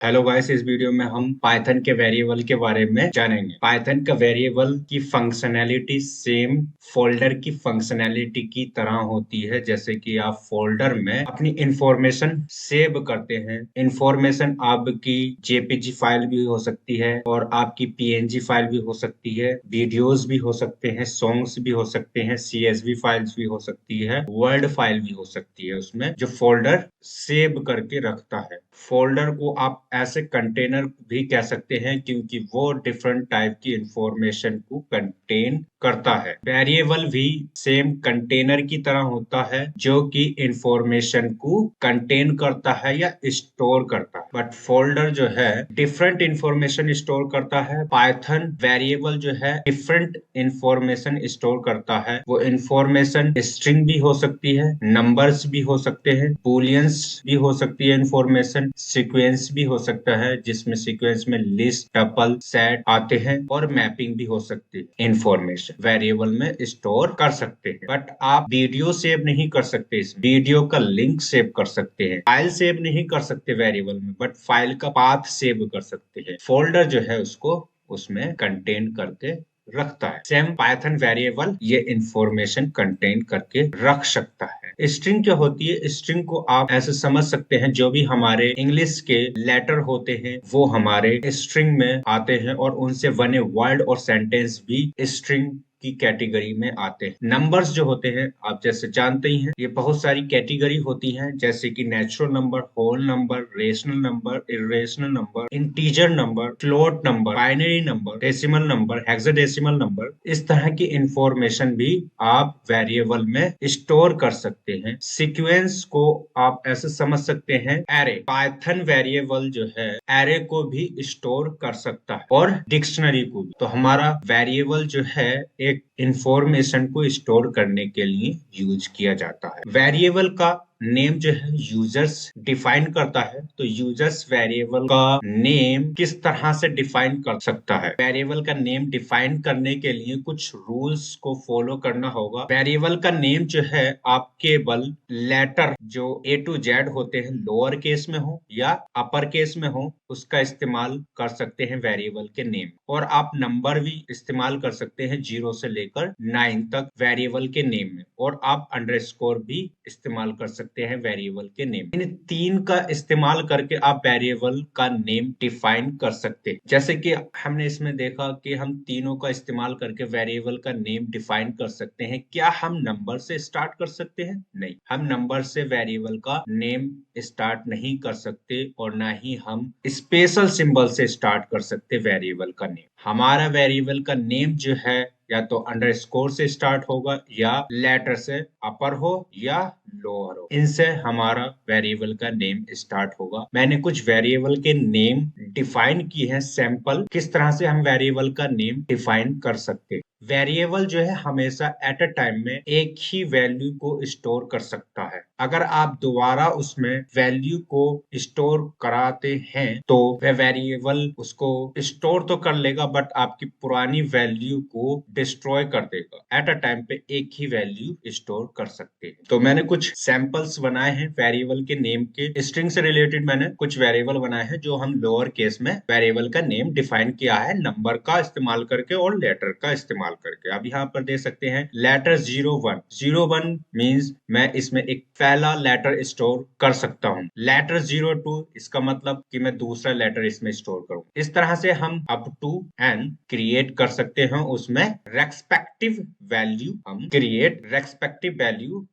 Hello guys, इस video में हम पाइथन के वेरिएबल के बारे में जानेंगे। पाइथन का वेरिएबल की फंक्शनैलिटी सेम फोल्डर की फंक्शनैलिटी की तरह होती है। जैसे कि आप फोल्डर में अपनी इंफॉर्मेशन सेव करते हैं। इंफॉर्मेशन आपकी जेपीजी फाइल भी हो सकती है और आपकी पीएनजी फाइल भी हो सकती है, वीडियोस भी हो सकते हैं, सॉन्ग्स भी हो सकते हैं, सीएसवी फाइल्स भी हो सकती है, वर्ड फाइल भी हो सकती है। उसमें जो फोल्डर सेव करके रखता है, फोल्डर को आप ऐसे कंटेनर भी कह सकते हैं क्योंकि वो डिफरेंट टाइप की इंफॉर्मेशन को कंटेन करता है। वेरिएबल भी सेम कंटेनर की तरह होता है जो कि इंफॉर्मेशन को कंटेन करता है या स्टोर करता है। बट फोल्डर जो है डिफरेंट इंफॉर्मेशन स्टोर करता है। पाइथन वेरिएबल जो है डिफरेंट इंफॉर्मेशन स्टोर करता है। वो इंफॉर्मेशन स्ट्रिंग भी हो सकती है, नंबर्स भी हो सकते हैं, बूलियंस भी हो सकती है, इंफॉर्मेशन सीक्वेंस भी हो सकता है जिसमें सीक्वेंस में लिस्ट, टपल, सेट आते हैं और मैपिंग भी हो सकती है। इंफॉर्मेशन वेरिएबल में स्टोर कर सकते हैं। बट आप वीडियो सेव नहीं कर सकते, इस वीडियो का लिंक सेव कर सकते हैं। फाइल सेव नहीं कर सकते वेरिएबल में, बट फाइल का पाथ सेव कर सकते हैं। फोल्डर जो है उसको उसमें कंटेन करके रखता है। सेम पाइथन वेरिएबल ये इंफॉर्मेशन कंटेन करके रख सकता है। स्ट्रिंग क्या होती है? स्ट्रिंग को आप ऐसे समझ सकते हैं, जो भी हमारे इंग्लिश के लेटर होते हैं वो हमारे स्ट्रिंग में आते हैं और उनसे बने वर्ड और सेंटेंस भी स्ट्रिंग की कैटेगरी में आते हैं। नंबर्स जो होते हैं आप जैसे जानते ही हैं, ये बहुत सारी कैटेगरी होती हैं, जैसे कि natural number, whole number, rational number, irrational number, integer number, float number, binary number, decimal number, hexadecimal number. इस तरह की इंफॉर्मेशन भी आप वेरिएबल में स्टोर कर सकते हैं। सीक्वेंस को आप ऐसे समझ सकते हैं, एरे। पाइथन वेरिएबल जो है एरे को भी स्टोर कर सकता है और डिक्शनरी को भी। तो हमारा वेरिएबल जो है एक इंफॉर्मेशन को स्टोर करने के लिए यूज किया जाता है। वेरिएबल का नेम जो है यूजर्स डिफाइन करता है। तो यूजर्स वेरिएबल का नेम किस तरह से डिफाइन कर सकता है? वेरिएबल का नेम डिफाइन करने के लिए कुछ रूल्स को फॉलो करना होगा। वेरिएबल का नेम जो है आप केवल लेटर जो ए टू जेड होते हैं, लोअर केस में हो या अपर केस में हो, उसका इस्तेमाल कर सकते हैं वेरिएबल के नेम। और आप नंबर भी इस्तेमाल कर सकते हैं 0 से लेकर 9 तक वेरिएबल के नेम में। और आप अंडरस्कोर भी इस्तेमाल कर सकते हैं वेरिएबल के नेम। इन तीन का इस्तेमाल करके आप वेरिएबल का नेम डिफाइन कर सकते हैं। जैसे कि हमने इसमें देखा कि हम तीनों का इस्तेमाल करके वेरिएबल का नेम डिफाइन कर सकते हैं। क्या हम नंबर से स्टार्ट कर सकते हैं? नहीं, हम नंबर से वेरिएबल का नेम स्टार्ट नहीं कर सकते और ना ही हम स्पेशल सिंबल से स्टार्ट कर सकते वेरिएबल का नेम। हमारा वेरिएबल का नेम जो है या तो अंडरस्कोर से स्टार्ट होगा या लेटर से, अपर हो या लोअर हो, इनसे हमारा वेरिएबल का नेम स्टार्ट होगा। मैंने कुछ वेरिएबल के नेम डिफाइन किए हैं, सैंपल किस तरह से हम वेरिएबल का नेम डिफाइन कर सकते हैं। वेरिएबल जो है हमेशा एट अ टाइम में एक ही वैल्यू को स्टोर कर सकता है। अगर आप दोबारा उसमें वैल्यू को स्टोर कराते हैं तो वह वेरिएबल उसको स्टोर तो कर लेगा बट आपकी पुरानी वैल्यू को डिस्ट्रॉय कर देगा। एट अ टाइम पे एक ही वैल्यू स्टोर कर सकते हैं। तो मैंने कुछ सैंपल्स बनाए हैं वेरिएबल के नेम के। स्ट्रिंग से रिलेटेड मैंने कुछ वेरिएबल बनाए हैं जो हम लोअर केस में वेरिएबल का नेम डिफाइन किया है, नंबर का इस्तेमाल करके और लेटर का इस्तेमाल करके। अब यहाँ पर देख सकते हैं लेटर 01। 01 मीन्स मैं इसमें एक पहला लेटर स्टोर कर सकता हूँ। लेटर 02 इसका मतलब कि मैं दूसरा लेटर इसमें स्टोर करूँ। इस तरह से हम अप टू एन क्रिएट कर सकते हैं। उसमें रेस्पेक्टिव वैल्यू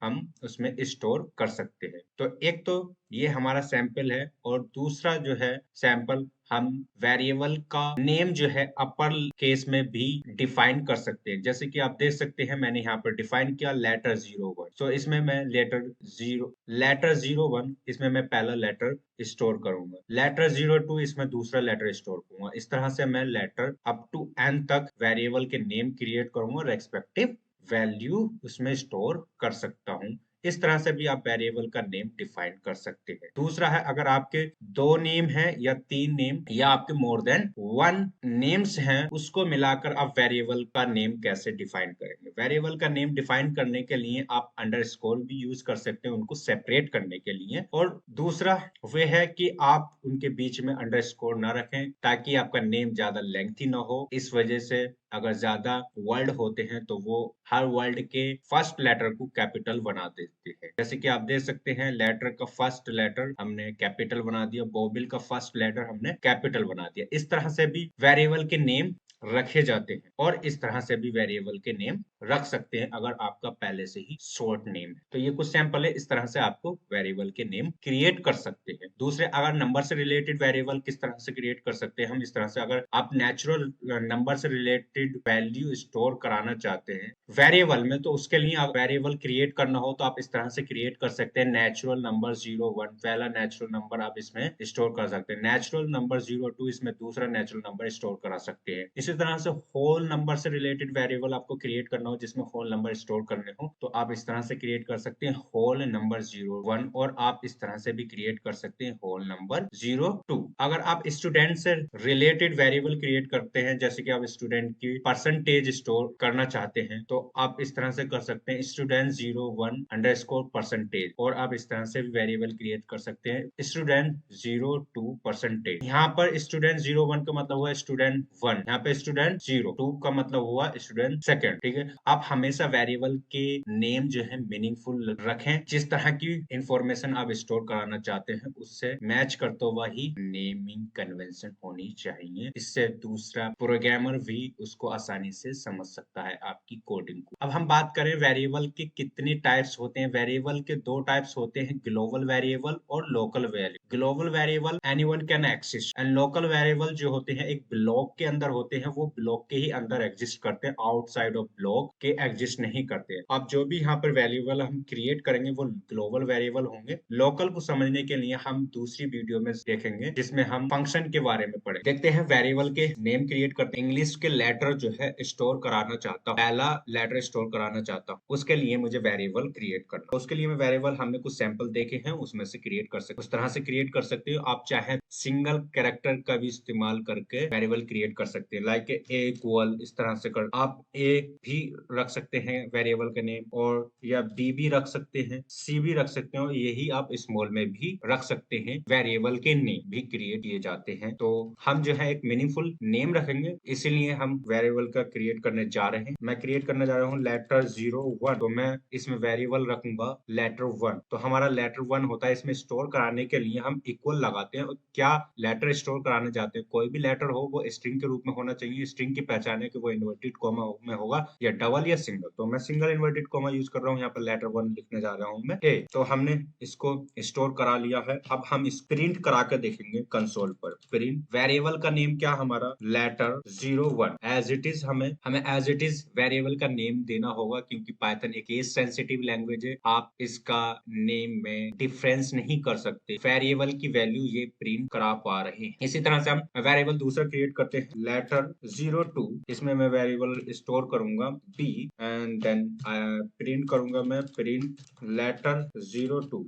हम उसमें स्टोर कर सकते हैं। तो एक तो ये हमारा सैंपल है और दूसरा जो है सैंपल, हम वेरिएबल का नेम जो है अपर केस में भी डिफाइन कर सकते हैं। जैसे कि आप देख सकते हैं मैंने यहाँ पर डिफाइन किया लेटर 01। तो इसमें मैं लेटर 01 इसमें मैं पहला लेटर स्टोर करूंगा। लेटर 02 इसमें दूसरा लेटर स्टोर करूंगा। इस तरह से मैं लेटर अप टू एन तक वेरिएबल के नेम क्रिएट करूंगा, रेस्पेक्टिव वैल्यू उसमें स्टोर कर सकता हूँ। इस तरह से भी आप वेरिएबल का नेम डिफाइन कर सकते हैं। दूसरा है, अगर आपके 2 नेम है या 3 नेम या आपके मोर देन 1 नेम्स हैं, उसको मिलाकर आप वेरिएबल का नेम कैसे डिफाइन करेंगे। वेरिएबल का नेम डिफाइन करने के लिए आप अंडरस्कोर भी यूज कर सकते हैं उनको सेपरेट करने के लिए, और दूसरा वे है कि आप उनके बीच में अंडरस्कोर ना रखें ताकि आपका नेम ज्यादा लेंथी ना हो। इस वजह से अगर ज्यादा वर्ड होते हैं तो वो हर वर्ड के फर्स्ट लेटर को कैपिटल बना देते हैं। जैसे कि आप देख सकते हैं, लेटर का फर्स्ट लेटर हमने कैपिटल बना दिया, बोबिल का फर्स्ट लेटर हमने कैपिटल बना दिया। इस तरह से भी वेरिएबल के नेम रखे जाते हैं, और इस तरह से भी वेरिएबल के नेम रख सकते हैं अगर आपका पहले से ही शॉर्ट नेम है। तो ये कुछ सैंपल है, इस तरह से आपको वेरिएबल के नेम क्रिएट कर सकते हैं। दूसरे, अगर नंबर से रिलेटेड वेरिएबल किस तरह से क्रिएट कर सकते हैं हम, इस तरह से अगर आप नेचुरल नंबर से रिलेटेड वैल्यू स्टोर कराना चाहते हैं वेरिएबल में, तो उसके लिए आप वेरिएबल क्रिएट करना हो तो आप इस तरह से क्रिएट कर सकते हैं। नेचुरल नंबर 01 पहला नेचुरल नंबर आप इसमें स्टोर कर सकते हैं, नेचुरल नंबर 02 इसमें दूसरा नेचुरल नंबर स्टोर करा सकते हैं। इसी तरह से होल नंबर से रिलेटेड वेरिएबल आपको क्रिएट करना हो जिसमें होल नंबर स्टोर करने हो, तो आप इस तरह से क्रिएट कर सकते हैं होल नंबर 01, और आप इस तरह से भी क्रिएट कर सकते हैं होल नंबर 02। अगर आप स्टूडेंट से रिलेटेड वेरिएबल क्रिएट करते हैं, जैसे कि आप स्टूडेंट की परसेंटेज स्टोर करना चाहते हैं, तो आप इस तरह से कर सकते हैं स्टूडेंट 01 अंडरस्कोर परसेंटेज, और आप इस तरह से भी वेरिएबल क्रिएट कर सकते हैं स्टूडेंट 02 परसेंटेज। यहाँ पर स्टूडेंट 01 का मतलब हुआ स्टूडेंट 1, यहाँ पे स्टूडेंट 02 का मतलब हुआ स्टूडेंट सेकंड। ठीक है, आप हमेशा वेरिएबल के नेम जो है मीनिंगफुल रखें, जिस तरह की इंफॉर्मेशन आप स्टोर कराना चाहते हैं उससे मैच करता हुआ ही नेमिंग कन्वेंशन होनी चाहिए। इससे दूसरा प्रोग्रामर भी उसको आसानी से समझ सकता है आपकी कोडिंग को। अब हम बात करें वेरिएबल के कितने टाइप्स होते हैं। वेरिएबल के 2 टाइप्स होते हैं, ग्लोबल वेरिएबल और local variable. Global variable anyone can exist, and local variable जो होते हैं एक ब्लॉक के अंदर होते हैं, वो ब्लॉक के ही अंदर एग्जिस्ट करते हैं, आउटसाइड ऑफ ब्लॉक के एग्जिस्ट नहीं करते। अब जो भी यहाँ पर वेरिएबल हम क्रिएट करेंगे वो ग्लोबल वेरिएबल होंगे। लोकल को समझने के लिए हम दूसरी वीडियो में देखेंगे जिसमें हम फंक्शन के बारे में पढ़े। देखते हैं वेरिएबल के नेम क्रिएट करते हैं। इंग्लिश के लेटर जो है स्टोर कराना चाहता हूँ, पहला लेटर स्टोर कराना चाहता हूँ, उसके लिए मुझे वेरिएबल क्रिएट करना। उसके लिए मैं वेरिएबल हमने कुछ सैंपल देखे हैं उसमें से क्रिएट कर सकते, उस तरह से क्रिएट कर सकते हो। आप चाहे सिंगल कैरेक्टर का भी इस्तेमाल करके वेरिएबल क्रिएट कर सकते हैं, लाइक ए इक्वल, इस तरह से कर आप ए भी रख सकते हैं वेरिएबल का नेम, और या बी भी रख सकते हैं, सी भी रख सकते हो, यही आप स्मॉल में भी रख सकते हैं। वेरिएबल के नेम भी क्रिएट किए जाते हैं। तो हम जो है एक मीनिंगफुल नेम रखेंगे, इसीलिए हम वेरिएबल का क्रिएट करने जा रहे हैं। मैं क्रिएट करने जा रहा हूँ लेटर 01, तो मैं इसमें वेरिएबल रखूंगा लेटर 1। तो हमारा लेटर 1 होता है, इसमें स्टोर कराने के लिए हम इक्वल लगाते हैं। क्या लेटर स्टोर कराने जाते हैं, कोई भी लेटर हो वो स्ट्रिंग के रूप में होना चाहिए। स्ट्रिंग की पहचान है कि वो इन्वर्टेड कॉमा में होगा या डबल या सिंगल, तो मैं सिंगल इन्वर्टेड कॉमा यूज कर रहा हूँ। यहाँ पर लेटर 1 लिखने जा रहा हूँ मैं ए। तो हमने इसको स्टोर करा लिया है। अब हम इस प्रिंट करा के देखेंगे कंसोल पर। प्रिंट वेरिएबल का नेम क्या हमारा लेटर 01 एज इट इज, हमें एज इट इज वेरिएबल का नेम देना होगा, क्योंकि पाइथन एक केस सेंसिटिव लैंग्वेज है। आप इसका नेम में डिफरेंस नहीं कर सकते, वेरिएबल की वैल्यू ये प्रिंट करा पा रहे हैं। इसी तरह से हम वेरिएबल दूसरा क्रिएट करते हैं लेटर 02, इसमें मैं वेरिएबल स्टोर करूंगा बी, एंड देन प्रिंट करूंगा मैं प्रिंट लेटर 02।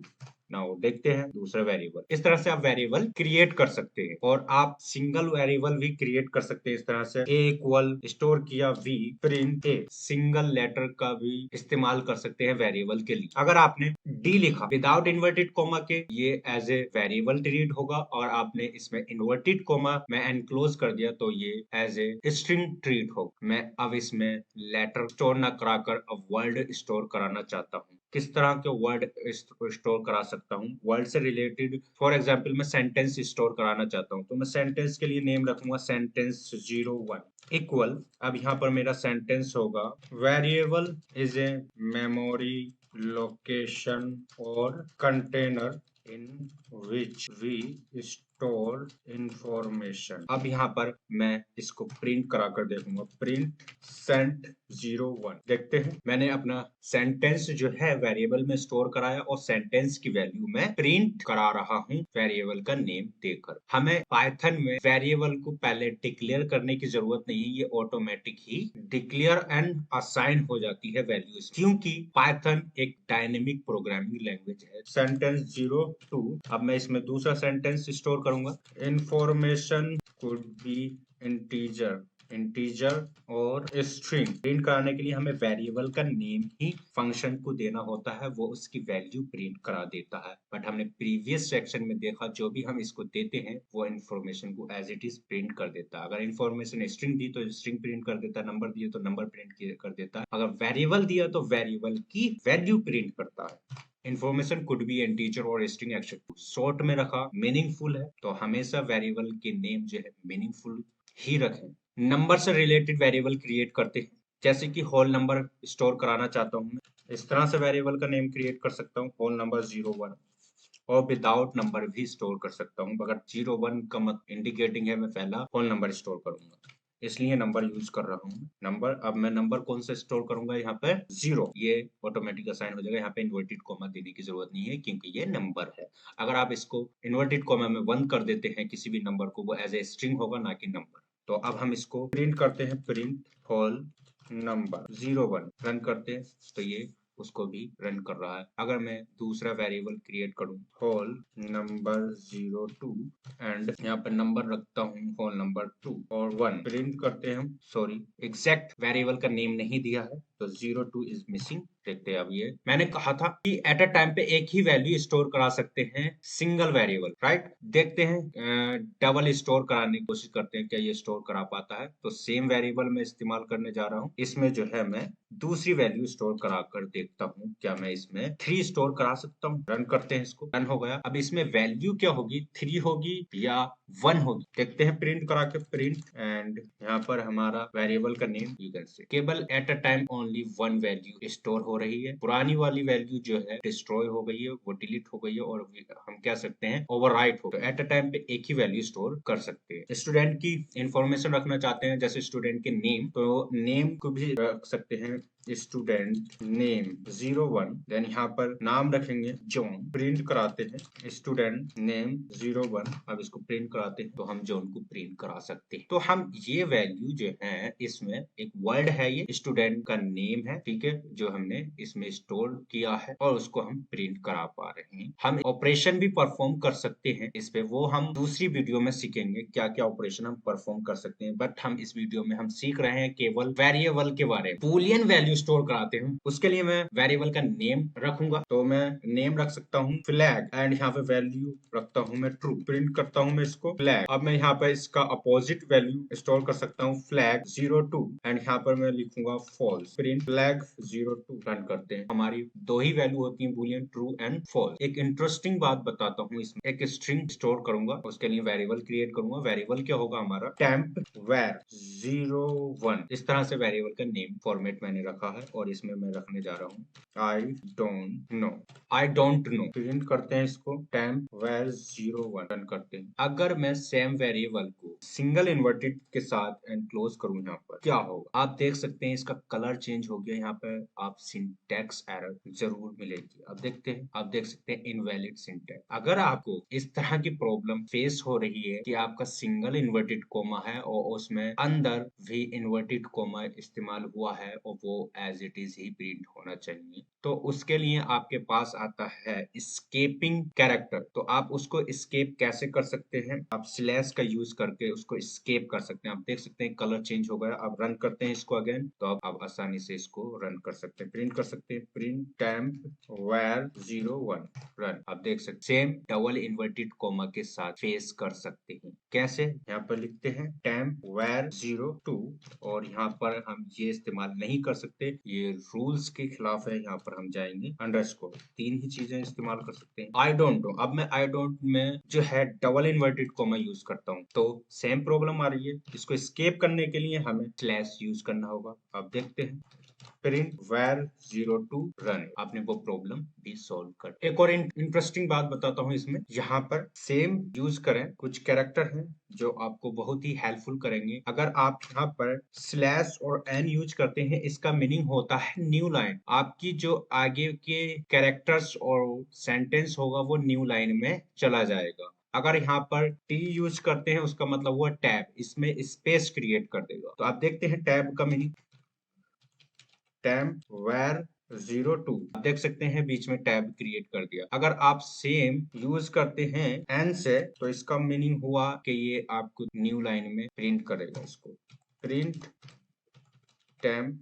नाउ देखते हैं दूसरा वेरिएबल। इस तरह से आप वेरिएबल क्रिएट कर सकते हैं, और आप सिंगल वेरिएबल भी क्रिएट कर सकते हैं। इस तरह से ए इक्वल स्टोर किया we print a, single letter का भी इस्तेमाल कर सकते हैं वेरिएबल के लिए। अगर आपने डी लिखा विदाउट इन्वर्टेड कोमा के, ये एज ए वेरिएबल ट्रीट होगा, और आपने इसमें इन्वर्टेड कोमा में एनक्लोज कर दिया तो ये एज ए स्ट्रिंग ट्रीट होगा। मैं अब इसमें लेटर स्टोर ना कराकर अब वर्ड स्टोर कराना चाहता हूँ। किस तरह के वर्ड स्टोर करा सकता हूँ, वर्ड से रिलेटेड। फॉर एग्जाम्पल मैं सेंटेंस स्टोर कराना चाहता हूँ, तो मैं सेंटेंस के लिए नेम रखूंगा सेंटेंस 01 इक्वल। अब यहाँ पर मेरा सेंटेंस होगा variable is a memory location और container in which we store information. अब यहाँ पर मैं इसको प्रिंट करा कर देखूंगा, प्रिंट सेंट 01। देखते हैं मैंने अपना सेंटेंस जो है वेरिएबल में स्टोर कराया और सेंटेंस की वैल्यू मैं प्रिंट करा रहा हूँ वेरिएबल का नेम देकर। हमें पाइथन में वेरिएबल को पहले डिक्लेयर करने की जरूरत नहीं है, ये automatic he declare and assign हो जाती है वैल्यूज, क्योंकि पाइथन एक डायनेमिक प्रोग्रामिंग लैंग्वेज है। सेंटेंस 02। अब मैं इसमें दूसरा सेंटेंस स्टोर करूंगा, information could be integer, integer और स्ट्रिंग। प्रिंट कराने के लिए हमें वेरिएबल का नेम ही फंक्शन को देना होता है, वो उसकी वैल्यू प्रिंट करा देता है। बट हमने प्रीवियस सेक्शन में देखा जो भी हम इसको देते हैं वो इन्फॉर्मेशन को एज इट इज प्रिंट कर देता है। अगर इन्फॉर्मेशन स्ट्रिंग दी तो स्ट्रिंग प्रिंट कर देता है, नंबर दिए तो नंबर प्रिंट कर देता है, अगर वेरिएबल दिया तो वेरिएबल की वैल्यू प्रिंट करता है। इन्फॉर्मेशन कुड बी इंटीजर और स्ट्रिंग एक्सेप्ट शॉर्ट में रखा, मीनिंगफुल है तो हमेशा वेरिएबल के नेम जो है मीनिंगफुल ही रखें। नंबर से रिलेटेड वेरिएबल क्रिएट करते हैं, जैसे कि होल नंबर स्टोर कराना चाहता हूं मैं, इस तरह से वेरिएबल का नेम क्रिएट कर सकता हूं, होल नंबर 01। और विदाउट नंबर भी स्टोर कर सकता हूं, अगर 01 का मत इंडिकेटिंग है मैं पहला होल नंबर स्टोर करूंगा, इसलिए नंबर यूज कर रहा हूँ नंबर। अब मैं नंबर कौन सा स्टोर करूंगा, यहाँ पे 0, ये ऑटोमेटिक असाइन हो जाएगा। यहाँ पे इन्वर्टेड कॉमा देने की जरूरत नहीं है क्योंकि ये नंबर है। अगर आप इसको इन्वर्टेड कॉमा में 1 कर देते हैं किसी भी नंबर को, वो एज ए स्ट्रिंग होगा ना कि नंबर। तो अब हम इसको प्रिंट करते हैं, प्रिंट होल नंबर 01 रन करते हैं तो ये उसको भी रन कर रहा है। अगर मैं दूसरा वेरिएबल क्रिएट करूं, होल नंबर 02 एंड यहाँ पर नंबर रखता हूँ होल नंबर 2 और 1, प्रिंट करते हैं हम, सॉरी एग्जैक्ट वेरिएबल का नेम नहीं दिया है तो 02 इज मिसिंग। देखते हैं अब ये मैंने कहा था कि एट अ टाइम पे एक ही वैल्यू स्टोर करा सकते हैं सिंगल वेरिएबल, राइट। देखते हैं डबल स्टोर कराने की कोशिश करते हैं क्या ये स्टोर करा पाता है। तो सेम वेरिएबल में इस्तेमाल करने जा रहा हूँ, इसमें जो है मैं दूसरी वैल्यू स्टोर करा कर देखता हूँ क्या मैं इसमें 3 स्टोर करा सकता हूँ। रन करते हैं इसको, रन हो गया। अब इसमें वैल्यू क्या होगी, 3 होगी या 1 होगी, देखते हैं प्रिंट करा के। प्रिंट एंड यहाँ पर हमारा वेरिएबल का नेम यू कैन से केवल at a time only 1 value store हो रही है। पुरानी वाली वैल्यू जो है डिस्ट्रॉय हो गई है, वो डिलीट हो गई है और हम कह सकते हैं ओवरराइट हो। तो एट अ टाइम पे एक ही वैल्यू स्टोर कर सकते हैं। स्टूडेंट की इंफॉर्मेशन रखना चाहते हैं जैसे स्टूडेंट के नेम, तो नेम को भी रख सकते हैं, स्टूडेंट नेम 01, देन यहाँ पर नाम रखेंगे जॉन। प्रिंट कराते हैं स्टूडेंट नेम 01। अब इसको प्रिंट कराते हैं तो हम जॉन को प्रिंट करा सकते हैं। तो हम ये वैल्यू जो है, इसमें एक वर्ड है, ये स्टूडेंट का नेम है, ठीक है, जो हमने इसमें स्टोर किया है और उसको हम प्रिंट करा पा रहे हैं। हम ऑपरेशन भी परफॉर्म कर सकते हैं इस पे, वो हम दूसरी वीडियो में सीखेंगे क्या क्या ऑपरेशन हम परफॉर्म कर सकते हैं। बट हम इस वीडियो में हम सीख रहे हैं केवल वेरिएबल के बारे में। बूलियन वैल्यू स्टोर कराते हैं, उसके लिए मैं वेरिएबल का नेम रखूंगा, तो मैं नेम रख सकता हूँ फ्लैग एंड यहाँ पे वैल्यू रखता हूँ मैं ट्रू। प्रिंट करता हूँ मैं इसको फ्लैग। अब मैं यहाँ पे इसका अपोजिट वैल्यू स्टोर कर सकता हूँ फ्लैग 02 एंड यहाँ पर मैं लिखूंगा फॉल्स। प्रिंट फ्लैग 02 रन करते हैं। हमारी दो ही वैल्यू होती है बूलियन, ट्रू एंड फॉल्स। एक इंटरेस्टिंग बात बताता हूँ, इसमें एक स्ट्रिंग स्टोर करूंगा, उसके लिए वेरिएबल क्रिएट करूंगा। वेरिएबल क्या होगा हमारा, टेम्प वेर 01। इस तरह से वेरिएबल का नेम फॉर्मेट मैंने रखा है और इसमें मैं रखने जा रहा हूँ I don't know, I don't know. Print करते हैं इसको टेम्प वेर 01 रन करते हैं। अगर मैं सेम वेरिएबल को सिंगल इन्वर्टेड के साथ एनक्लोज करूं, यहाँ पर क्या होगा आप देख सकते हैं, इसका कलर चेंज हो गया। यहाँ पे आप सिंटैक्स एरर जरूर मिलेगी। अब देखते हैं, आप देख सकते हैं इनवैलिड सिंटैक्स। अगर आपको इस तरह की प्रॉब्लम फेस हो रही है कि आपका सिंगल इन्वर्टेड कोमा है और उसमें अंदर भी इन्वर्टेड कोमा इस्तेमाल हुआ है और वो एज इट इज ही प्रिंट होना चाहिए, तो उसके लिए आपके पास आता है स्केपिंग कैरेक्टर। तो आप उसको स्केप कैसे कर सकते हैं, आप स्लैश का यूज करके उसको स्केप कर सकते हैं। आप देख सकते हैं कलर चेंज हो गया। अब रन करते हैं इसको अगेन, तो आप आसानी से इसको रन कर सकते हैं, प्रिंट कर सकते हैं। Print temp var 01 run. आप देख सकते सेम डबल इन्वर्टेड कोमा के साथ फेस कर सकते हैं। कैसे, यहाँ पर लिखते हैं टेम्प वेर 02 और यहाँ पर हम ये इस्तेमाल नहीं कर सकते, ये रूल्स के खिलाफ है। यहाँ पर हम जाएंगे अंडरस्कोर, 3 ही चीजें इस्तेमाल कर सकते हैं। आई डोंट नो, अब मैं आई डोंट में जो है डबल इन्वर्टेड कोमा यूज करता हूँ तो सेम प्रॉब्लम आ रही है। इसको स्केप करने के लिए हमें स्लैश यूज करना होगा। अब देखते हैं प्रिंट where 02 रन, आपने वो प्रॉब्लम भी सॉल्व कर। एक और इंटरेस्टिंग बात बताता हूँ इसमें, यहाँ पर सेम यूज करें, कुछ कैरेक्टर हैं जो आपको बहुत ही हेल्पफुल करेंगे। अगर आप यहाँ पर स्लैश और एन यूज करते हैं, इसका मीनिंग होता है न्यू लाइन। आपकी जो आगे के कैरेक्टर्स और सेंटेंस होगा वो न्यू लाइन में चला जाएगा। अगर यहाँ पर टी यूज करते हैं, उसका मतलब हुआ टैब, इसमें स्पेस क्रिएट कर देगा। तो आप देखते हैं टैब का मीनिंग, टैब वेर 02, आप देख सकते हैं बीच में टैब क्रिएट कर दिया। अगर आप सेम यूज करते हैं एन से, तो इसका मीनिंग हुआ कि ये आपको न्यू लाइन में प्रिंट करेगा। इसको प्रिंट टैब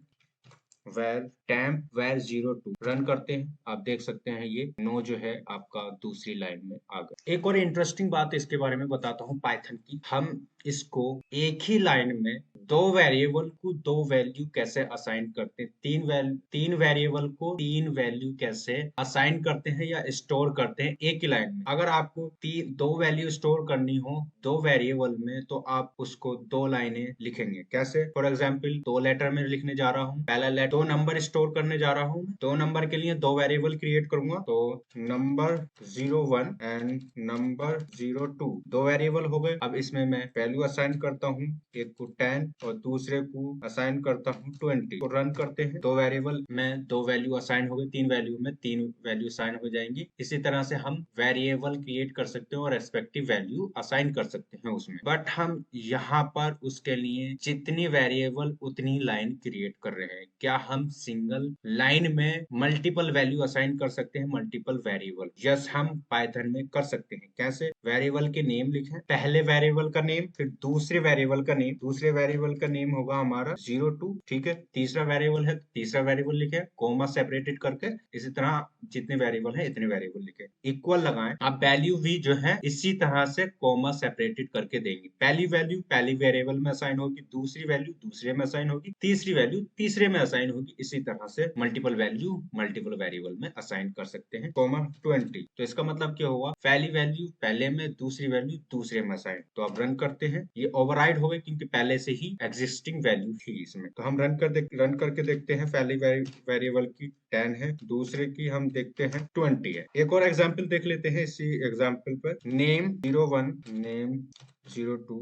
वेर 02 रन करते हैं, आप देख सकते हैं ये नो जो है आपका दूसरी लाइन में आ गया। एक और इंटरेस्टिंग बात इसके बारे में बताता हूँ पाइथन की। हम इसको एक ही लाइन में दो वेरिएबल को दो वैल्यू कैसे असाइन करते हैं, तीन वेरिएबल को तीन वैल्यू कैसे असाइन करते हैं या स्टोर करते हैं एक ही लाइन में। अगर आपको दो वैल्यू स्टोर करनी हो दो वेरिएबल में, तो आप उसको दो लाइनें लिखेंगे। कैसे? फॉर एग्जाम्पल, दो लेटर में लिखने जा रहा हूँ, पहला लेटर, दो नंबर स्टोर करने जा रहा हूँ, दो नंबर के लिए दो वेरिएबल क्रिएट करूंगा, तो नंबर 01 एंड नंबर 02 दो वेरिएबल हो गए। अब इसमें मैं वैल्यू असाइन करता हूँ, एक को 10 और दूसरे को असाइन करता हूँ 20 को। रन करते हैं, दो वेरिएबल में दो वैल्यू असाइन हो गए, तीन वैल्यू में तीन वैल्यू असाइन हो जाएंगी। इसी तरह से हम वेरिएबल क्रिएट कर सकते हैं और रेस्पेक्टिव वैल्यू असाइन कर सकते हैं उसमें। बट हम यहाँ पर उसके लिए जितनी वेरिएबल उतनी लाइन क्रिएट कर रहे हैं। क्या हम सिंगल लाइन में मल्टीपल वैल्यू असाइन कर सकते हैं, मल्टीपल वेरिएबल? यस, हम पाइथन में कर सकते हैं। कैसे? वेरिएबल के नेम लिखें, पहले वेरिएबल का नेम, फिर दूसरे वेरिएबल का नेम, दूसरे वेरिएबल का नेम होगा हमारा 02, ठीक है। तीसरा वेरिएबल है, तीसरा वेरिएबल लिखे, कोमा सेपरेटेड करके। इसी तरह जितने वेरिएबल है इतने वेरिएबल लिखे, इक्वल लगाएं। आप वैल्यू भी जो है इसी तरह से कोमा सेपरेटेड करके देंगे। पहली वैल्यू पहली वेरिएबल में असाइन होगी, दूसरी वैल्यू दूसरे में असाइन होगी, तीसरी वैल्यू तीसरे में असाइन होगी। इसी तरह से मल्टीपल वैल्यू मल्टीपल वेरिएबल में असाइन कर सकते हैं। कोमा 20, तो इसका मतलब क्या हुआ? पहली वैल्यू पहले में, दूसरी वैल्यू दूसरे में असाइन। तो आप रन करते हैं, ये ओवरराइड हो गई क्योंकि पहले से ही एग्जिस्टिंग वैल्यू थी इसमें। तो हम रन करके देखते हैं। पहली वेरिएबल की 10 है, दूसरे की हम देखते हैं 20 है। एक और एग्जाम्पल देख लेते हैं इसी एग्जाम्पल पर। Name 01, name 02,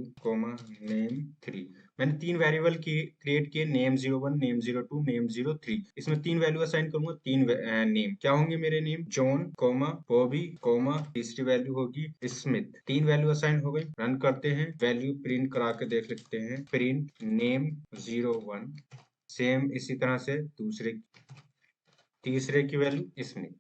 name 3। मैंने तीन वेरिएबल की क्रिएट किए, नेम 01, नेम 02, नेम 03। इसमें तीन वैल्यू असाइन करूंगा, तीन नेम क्या होंगे मेरे नेम? जॉन, बॉबी, तीसरी वैल्यू होगी स्मिथ। तीन वैल्यू असाइन हो गई। रन करते हैं, वैल्यू प्रिंट करा के देख लेते हैं। प्रिंट नेम 01, सेम इसी तरह से दूसरे तीसरे की वैल्यू स्मिथ।